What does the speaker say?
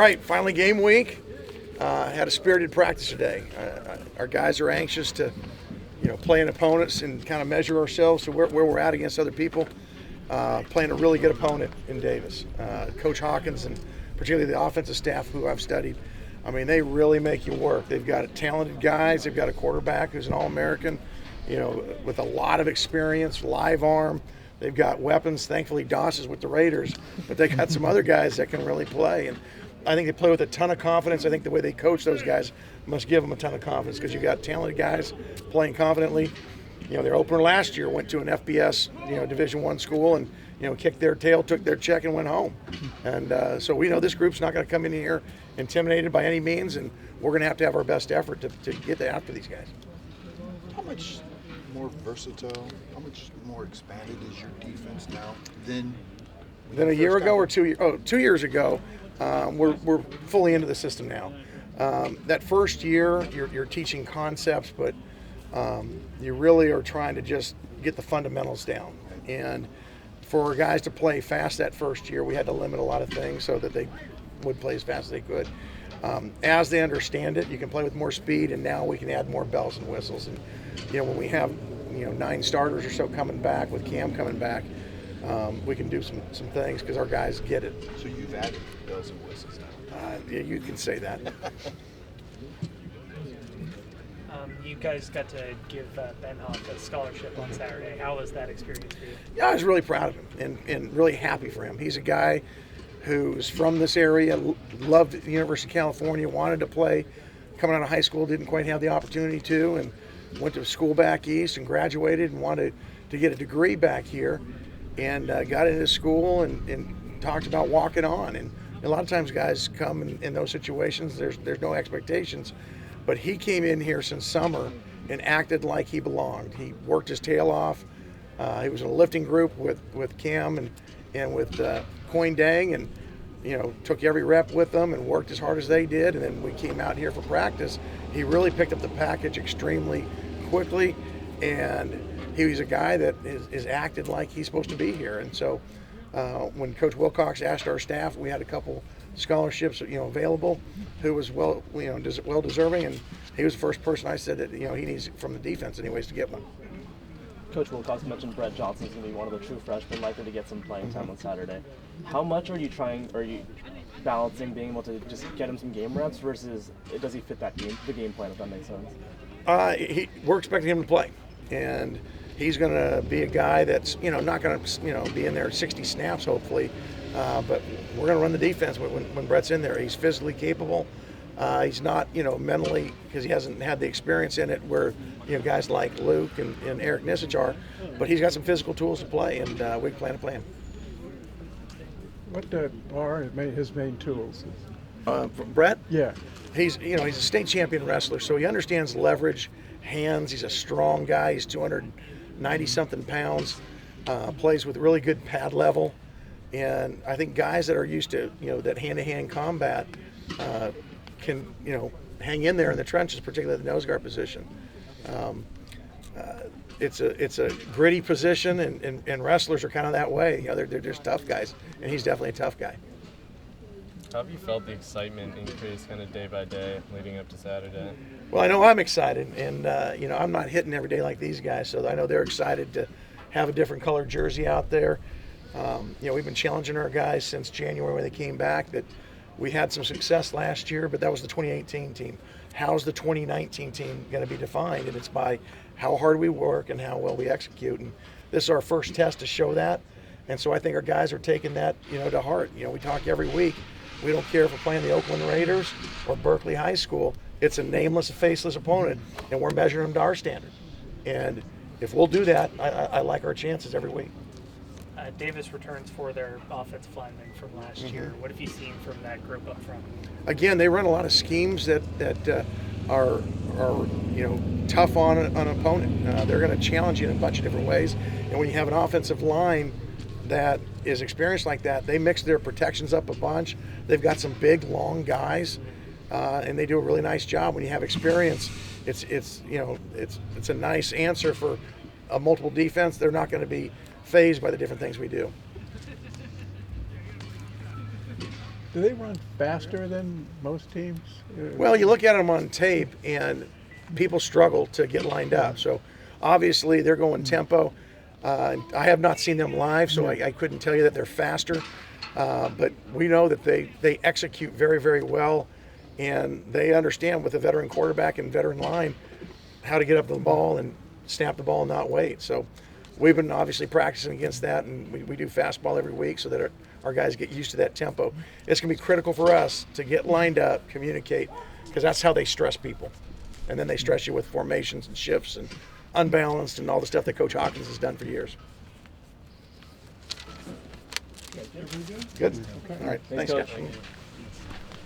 All right, finally game week. Had a spirited practice today. Our guys are anxious to, play opponents and kind of measure ourselves to where we're at against other people. Playing a really good opponent in Davis. Coach Hawkins and particularly the offensive staff who I've studied. I mean, they really make you work. They've got talented guys. They've got a quarterback who's an All-American, with a lot of experience, live arm. They've got weapons. Thankfully, Doss is with the Raiders, but they got some other guys that can really play. And I think they play with a ton of confidence. I think the way they coach those guys must give them a ton of confidence because you've got talented guys playing confidently. Their opener last year went to an FBS, Division I school and, kicked their tail, took their check, and went home. And so we know this group's not going to come in here intimidated by any means, and we're going to have our best effort to get after these guys. How much more versatile, how much more expanded is your defense now than a year ago or 2 years? Oh, 2 years ago. We're fully into the system now. That first year, you're teaching concepts, but you really are trying to just get the fundamentals down. And for our guys to play fast that first year, we had to limit a lot of things so that they would play as fast as they could. As they understand it, you can play with more speed, and now we can add more bells and whistles. And when we have 9 starters or so coming back, with Cam coming back, we can do some things because our guys get it. So you've added bells and whistles now. Yeah, you can say that. You guys got to give Ben Hoff a scholarship on Saturday. How was that experience for you? Yeah, I was really proud of him and really happy for him. He's a guy who's from this area, loved the University of California, wanted to play, coming out of high school, didn't quite have the opportunity to, and went to school back east and graduated and wanted to get a degree back here, and got into school and talked about walking on. And a lot of times guys come in those situations, there's no expectations. But he came in here since summer and acted like he belonged. He worked his tail off. He was in a lifting group with Cam and with Coin Dang, and took every rep with them and worked as hard as they did. And then we came out here for practice. He really picked up the package extremely quickly, and he was a guy that is acted like he's supposed to be here. And so when Coach Wilcox asked our staff, we had a couple scholarships available, who was well deserving, and he was the first person I said that he needs from the defense anyways to get one. Coach Wilcox mentioned Brett Johnson's going to be one of the true freshmen likely to get some playing time on Saturday. How much are you balancing being able to just get him some game reps versus does he fit the game plan, if that makes sense? We're expecting him to play, and he's going to be a guy that's not going to be in there 60 snaps hopefully, but we're going to run the defense when Brett's in there. He's physically capable. He's not mentally, because he hasn't had the experience in it where guys like Luke and Eric Nisich are, but he's got some physical tools to play, and we plan to play him. What are his main tools? Brett? Yeah. He's a state champion wrestler, so he understands leverage, hands. He's a strong guy. He's 290-something pounds. Plays with really good pad level, and I think guys that are used to that hand-to-hand combat can hang in there in the trenches, particularly the nose guard position. It's a gritty position, and wrestlers are kind of that way. They're just tough guys, and he's definitely a tough guy. How have you felt the excitement increase kind of day by day leading up to Saturday? Well, I know I'm excited, and I'm not hitting every day like these guys, so I know they're excited to have a different colored jersey out there. We've been challenging our guys since January when they came back. That we had some success last year, but that was the 2018 team. How's the 2019 team going to be defined? And it's by how hard we work and how well we execute. And this is our first test to show that. And so I think our guys are taking that, to heart. We talk every week. We don't care if we're playing the Oakland Raiders or Berkeley High School. It's a nameless, faceless opponent, and we're measuring them to our standard. And if we'll do that, I like our chances every week. Davis returns for their offensive linemen from last year. What have you seen from that group up front? Again, they run a lot of schemes that are tough on an opponent. They're going to challenge you in a bunch of different ways. And when you have an offensive line that is experienced like that, they mix their protections up a bunch. They've got some big, long guys, and they do a really nice job. When you have experience, it's a nice answer for a multiple defense. They're not going to be phased by the different things we do. Do they run faster than most teams? Well, you look at them on tape, and people struggle to get lined up. So obviously they're going tempo. I have not seen them live, so I couldn't tell you that they're faster. But we know that they execute very, very well, and they understand with a veteran quarterback and veteran line how to get up to the ball and snap the ball and not wait. So we've been obviously practicing against that, and we do fastball every week so that our guys get used to that tempo. It's going to be critical for us to get lined up, communicate, because that's how they stress people. And then they stress you with formations and shifts and unbalanced and all the stuff that Coach Hawkins has done for years. Good. All right. Thanks, Coach. guys.